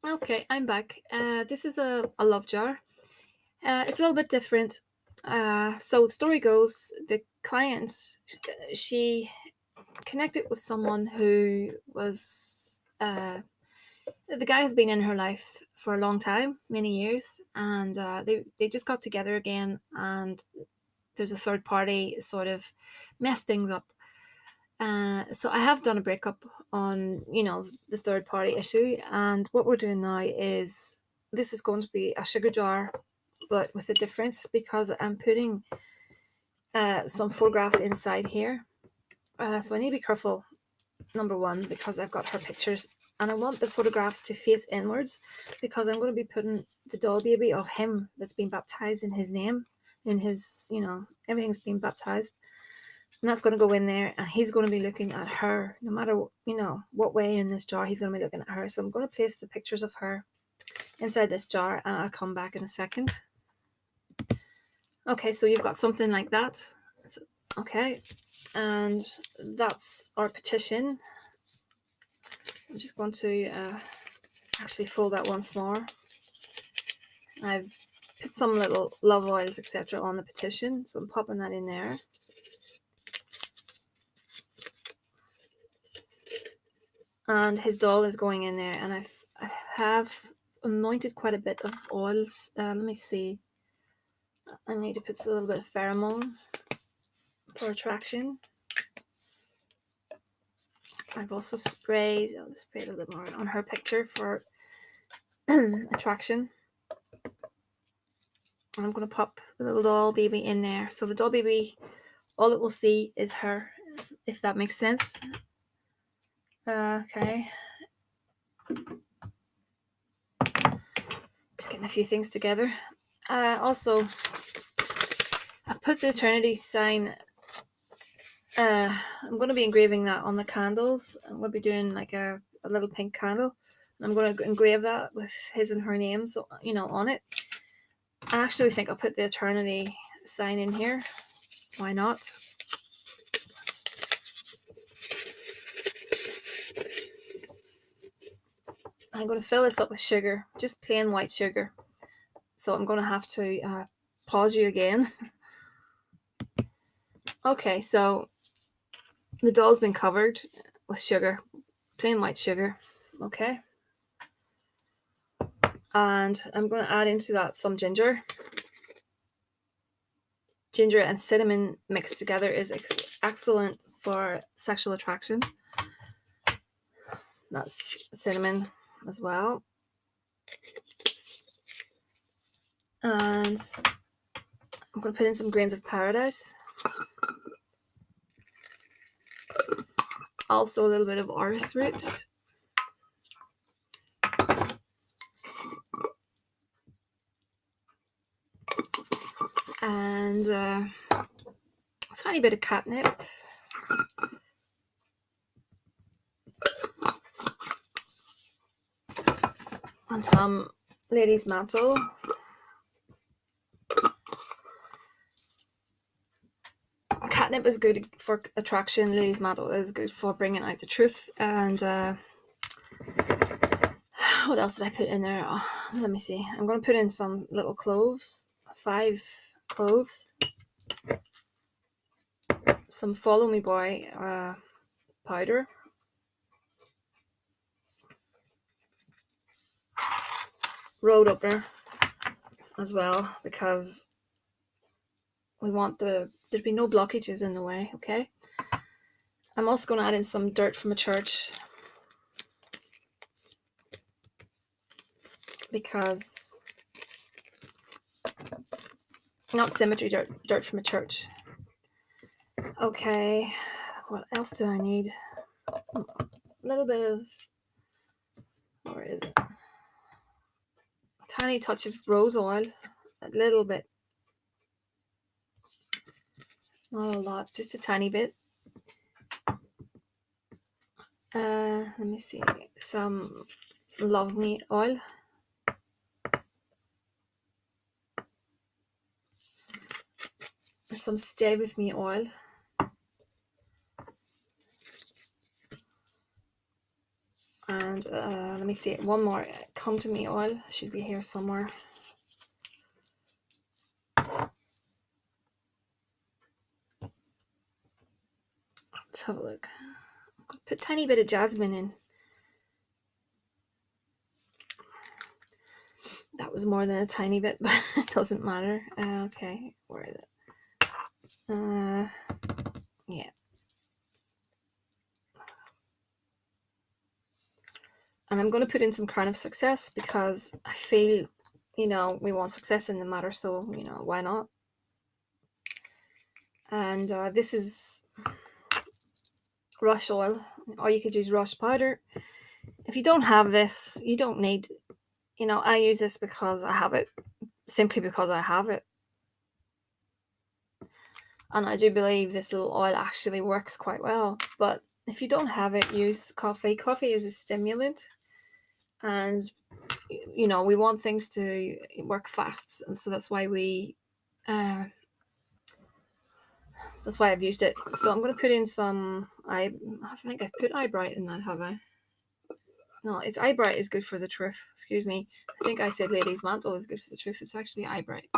Okay, I'm back. This is a love jar. It's a little bit different. So the story goes, the client, she connected with someone who was, the guy has been in her life for a long time, many years, and they just got together again, and there's a third party sort of messed things up. So I have done a breakup on, the third party issue, and what we're doing now is this is going to be a sugar jar, but with a difference because I'm putting some photographs inside here. So I need to be careful. Number one, because I've got her pictures, and I want the photographs to face inwards because I'm going to be putting the doll baby of him that's been baptized in his name, in his, everything's been baptized, and that's going to go in there, and he's going to be looking at her no matter what way in this jar. He's going to be looking at her, so I'm going to place the pictures of her inside this jar, and I'll come back in a second. Okay, so you've got something like that. Okay, and that's our petition. I'm just going to actually fold that once more. I've put some little love oils, etc., on the petition, so I'm popping that in there. And his doll is going in there, and I have anointed quite a bit of oils. Let me see. I need to put a little bit of pheromone for attraction. I've also I'll spray a little bit more on her picture for attraction. And I'm going to pop the little doll baby in there. So the doll baby, all it will see is her, if that makes sense. Okay. Just getting a few things together. Also, I put the eternity sign. I'm going to be engraving that on the candles. I'm going to be doing like a little pink candle. I'm going to engrave that with his and her names, on it. I actually think I'll put the eternity sign in here. Why not? I'm going to fill this up with sugar, just plain white sugar. So I'm going to have to pause you again. Okay, so the doll's been covered with sugar, plain white sugar. Okay. And I'm going to add into that some ginger. Ginger and cinnamon mixed together is excellent for sexual attraction. That's cinnamon as well. And I'm going to put in some grains of paradise. Also a little bit of orris root. And a tiny bit of catnip. And some lady's mantle. Catnip is good for attraction. Lady's mantle is good for bringing out the truth. And what else did I put in there? Oh, let me see. I'm going to put in some little cloves. 5 cloves. Some Follow Me Boy powder. Road opener as well, because we want there to be no blockages in the way. Okay. I'm also going to add in some dirt from a church, because not cemetery dirt from a church. Okay, what else do I need? A little bit of, where is it? A tiny touch of rose oil, a little bit, not a lot, just a tiny bit. Let me see, some Love Me oil. Some Stay With Me oil. And let me see, one more. Come to me oil should be here somewhere. Let's have a look. Put a tiny bit of jasmine in. That was more than a tiny bit, but it doesn't matter. Okay, where is it? Yeah. And I'm going to put in some Crown of Success because I feel, we want success in the matter, so, why not? And this is Rush oil, or you could use Rush powder. If you don't have this, you don't need, I use this because I have it, simply because I have it. And I do believe this little oil actually works quite well. But if you don't have it, use coffee. Coffee is a stimulant, and we want things to work fast, and so that's why I've used it. So I'm going to put in some. I think I've put eye bright in that, have I? No, it's eye bright is good for the truth. Excuse me. I think I said lady's mantle is good for the truth. It's actually eye bright.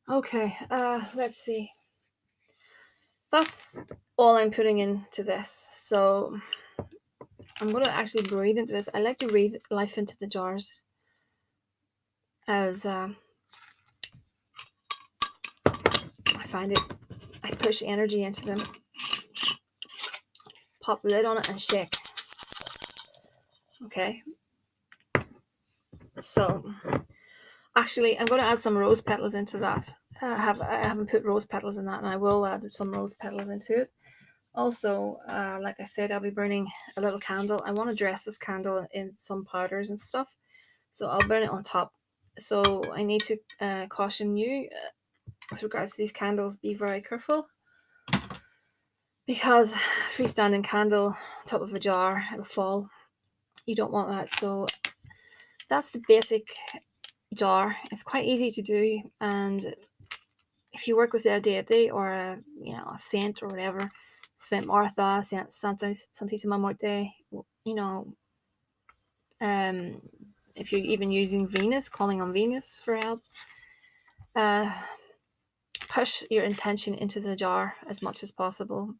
Okay. Let's see. That's all I'm putting into this. So I'm going to actually breathe into this. I like to breathe life into the jars as I find it. I push energy into them. Pop the lid on it and shake. Okay. So actually, I'm going to add some rose petals into that. I haven't put rose petals in that, and I will add some rose petals into it. Also, like I said, I'll be burning a little candle. I want to dress this candle in some powders and stuff, so I'll burn it on top. So I need to caution you with regards to these candles, be very careful, because freestanding candle top of a jar, it'll fall. You don't want that. So that's the basic jar. It's quite easy to do, and if you work with a deity or a saint or whatever, Saint Martha, Saint Santissima Morte, if you're even using Venus, calling on Venus for help, push your intention into the jar as much as possible.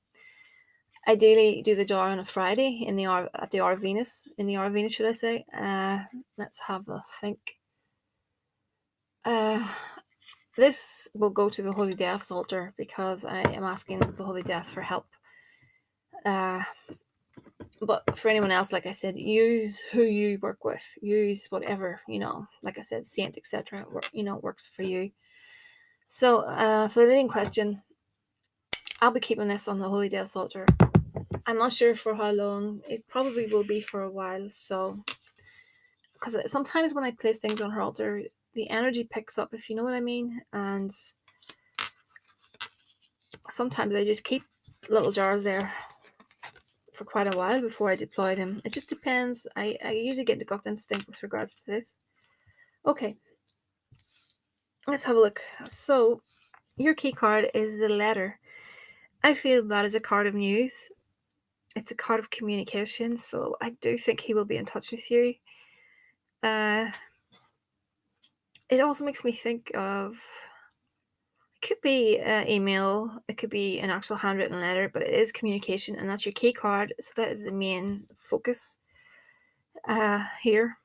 Ideally, do the jar on a Friday in the hour of Venus, should I say? Let's have a think. This will go to the Holy Death's altar because I am asking the Holy Death for help. But for anyone else, like I said, use who you work with. Use whatever, like I said, saint, etc. Works for you. So for the leading question, I'll be keeping this on the Holy Death's altar. I'm not sure for how long. It probably will be for a while. So, because sometimes when I place things on her altar, the energy picks up, if you know what I mean. And sometimes I just keep little jars there for quite a while before I deploy them. It just depends. I usually get the gut instinct with regards to this. Okay, let's have a look. So your key card is the letter. I feel that is a card of news. It's a card of communication. So I do think he will be in touch with you. It also makes me think of, it could be an email, it could be an actual handwritten letter, but it is communication, and that's your key card. So that is the main focus here.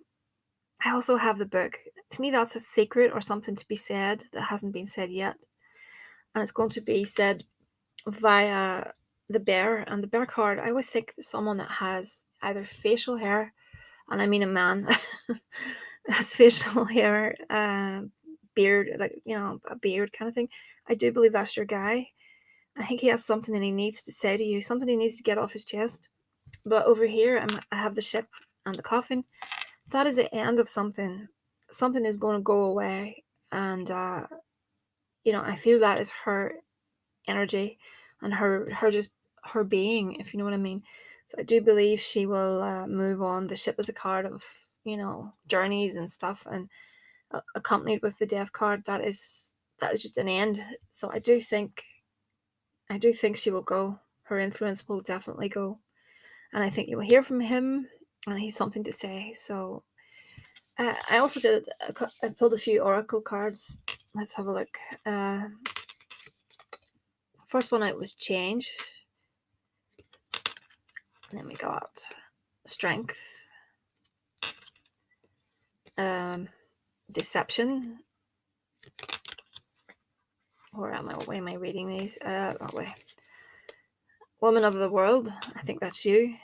I also have the book. To me, that's a secret or something to be said that hasn't been said yet. And it's going to be said via the bear. And the bear card, I always think someone that has either facial hair, and I mean a man, has facial hair, beard, like, a beard kind of thing. I do believe that's your guy. I think he has something that he needs to say to you, something he needs to get off his chest. But over here, I have the ship and the coffin. That is the end of something. Something is going to go away, and I feel that is her energy and her being, if you know what I mean. So I do believe she will move on. The ship is a card of journeys and stuff, and accompanied with the death card, that is just an end. So I do think she will go. Her influence will definitely go, and I think you will hear from him. and he's something to say. So I also did. I pulled a few oracle cards. Let's have a look. First one out was change. And then we got strength, deception. Where am I? What way am I reading these? That way. Woman of the world. I think that's you.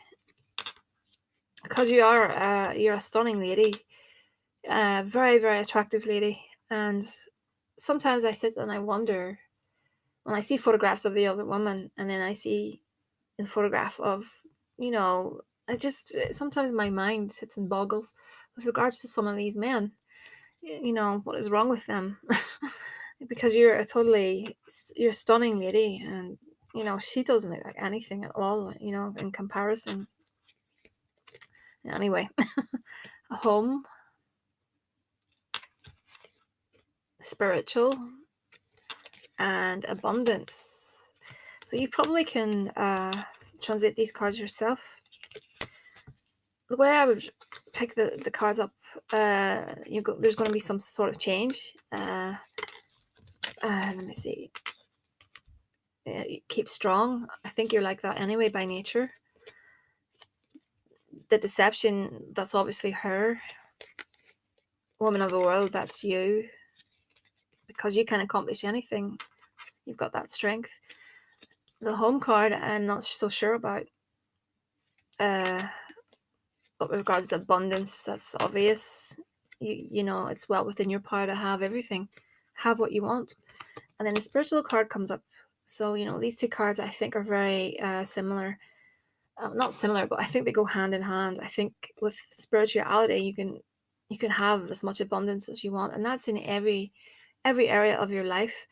Because you're a stunning lady, very very attractive lady, and sometimes I sit and I wonder when I see photographs of the other woman, and then I see a photograph of, I just sometimes my mind sits and boggles with regards to some of these men. What is wrong with them? Because you're a stunning lady, and she doesn't look like anything at all, in comparison. Anyway, a home, spiritual, and abundance. So you probably can translate these cards yourself. The way I would pick the cards up, there's going to be some sort of change. Let me see. Keep strong. I think you're like that anyway by nature. The deception, that's obviously her. Woman of the world, that's you. Because you can accomplish anything. You've got that strength. The home card, I'm not so sure about. But with regards to abundance, that's obvious. It's well within your power to have everything. Have what you want. And then the spiritual card comes up. So, these two cards I think are very similar. Not similar, but I think they go hand in hand. I think with spirituality, you can have as much abundance as you want, and that's in every area of your life.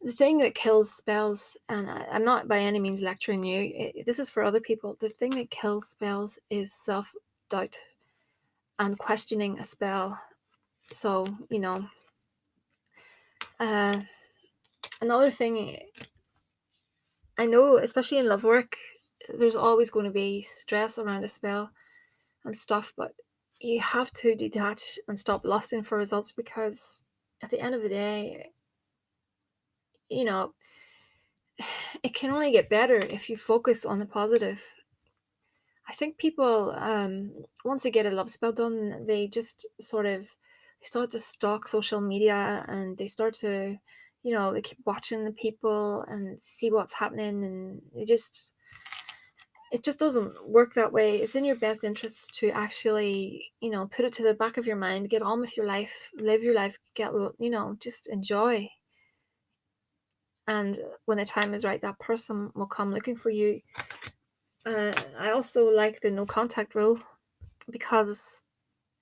The thing that kills spells, and I'm not by any means lecturing you, this is for other people. The thing that kills spells is self-doubt and questioning a spell. So, another thing, I know, especially in love work, there's always going to be stress around a spell and stuff, but you have to detach and stop lusting for results, because at the end of the day, it can only get better if you focus on the positive. I think people, once they get a love spell done, they just they start to stalk social media, and they start to, they keep watching the people and see what's happening, and it just doesn't work that way. It's in your best interest to actually, put it to the back of your mind, get on with your life, live your life, just enjoy. And when the time is right, that person will come looking for you. I also like the no contact rule, because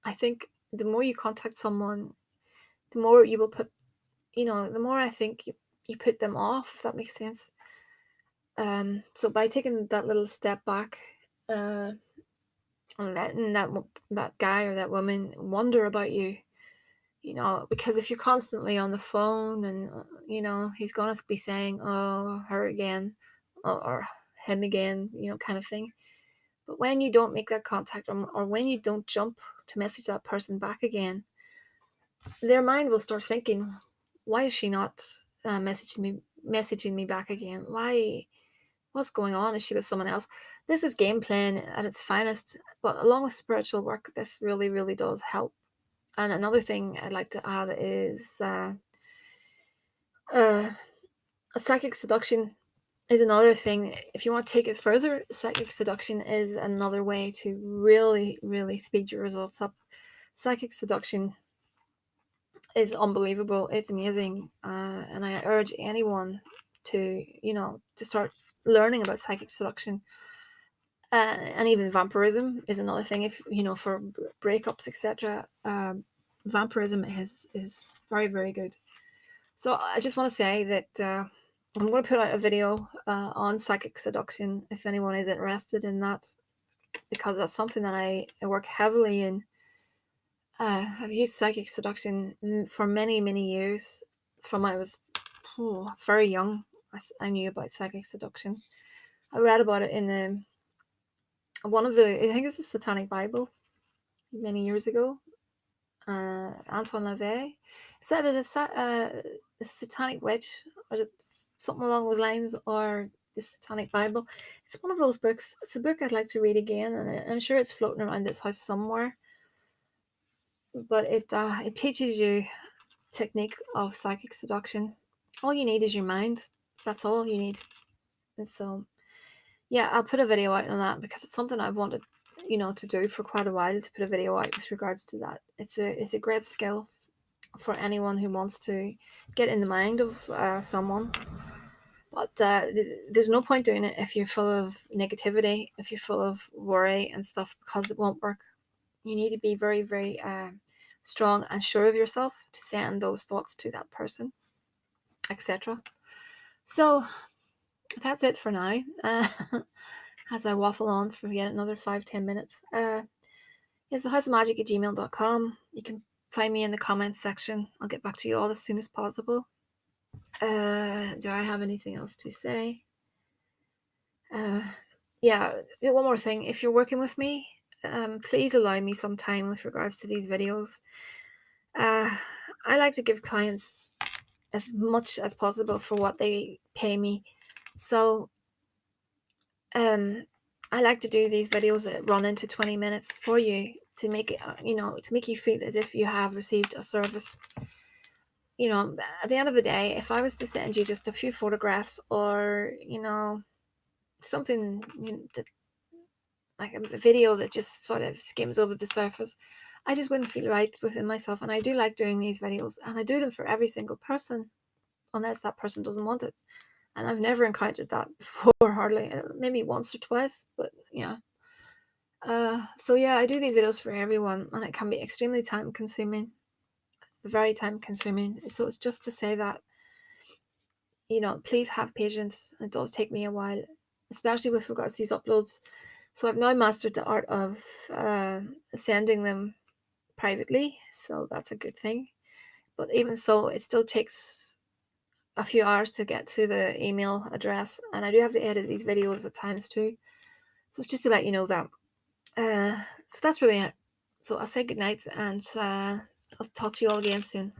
I think the more you contact someone, the more you will put, the more I think you put them off, if that makes sense. So by taking that little step back, and letting that guy or that woman wonder about you, because if you're constantly on the phone, and he's gonna be saying, oh, her again, or him again, kind of thing. But when you don't make that contact, or when you don't jump to message that person back again, their mind will start thinking, why is she not messaging me back again? What's going on? Is she with someone else? This is game playing at its finest, but along with spiritual work, this really, really does help. And another thing I'd like to add is a psychic seduction is another thing. If you want to take it further, psychic seduction is another way to really, really speed your results up. Psychic seduction is unbelievable. It's amazing. And I urge anyone to, to start learning about psychic seduction. And even vampirism is another thing. If, for breakups, etc., vampirism is very, very good. So I just want to say that I'm going to put out a video on psychic seduction if anyone is interested in that, because that's something that I work heavily in. I've used psychic seduction for many, many years. From I was very young, I knew about psychic seduction. I read about it in one of the, I think it's the Satanic Bible, many years ago. Antoine LaVey said that a satanic witch, or is it something along those lines, or the Satanic Bible. It's one of those books. It's a book I'd like to read again, and I'm sure it's floating around this house somewhere. But it teaches you technique of psychic seduction. All you need is your mind. That's all you need. And so, yeah, I'll put a video out on that because it's something I've wanted, to do for quite a while. To put a video out with regards to that, it's a great skill for anyone who wants to get in the mind of someone. But there's no point doing it if you're full of negativity, if you're full of worry and stuff, because it won't work. You need to be very, very strong and sure of yourself to send those thoughts to that person, etc. So that's it for now. As I waffle on for yet another 5-10 minutes. It's thehouseofmagick@gmail.com. You can find me in the comments section. I'll get back to you all as soon as possible. Do I have anything else to say? Yeah, one more thing. If you're working with me, please allow me some time with regards to these videos. I like to give clients as much as possible for what they pay me. So I like to do these videos that run into 20 minutes for you to make it, to make you feel as if you have received a service. At the end of the day, if I was to send you just a few photographs or, something that, like a video that just sort of skims over the surface, I just wouldn't feel right within myself. And I do like doing these videos, and I do them for every single person, unless that person doesn't want it. And I've never encountered that before, hardly, maybe once or twice, but yeah. So yeah, I do these videos for everyone, and it can be extremely time consuming, very time consuming. So it's just to say that, please have patience. It does take me a while, especially with regards to these uploads. So I've now mastered the art of sending them privately, so that's a good thing. But even so, it still takes a few hours to get to the email address, and I do have to edit these videos at times too. So it's just to let you know that. So that's really it. So I'll say goodnight, and I'll talk to you all again soon.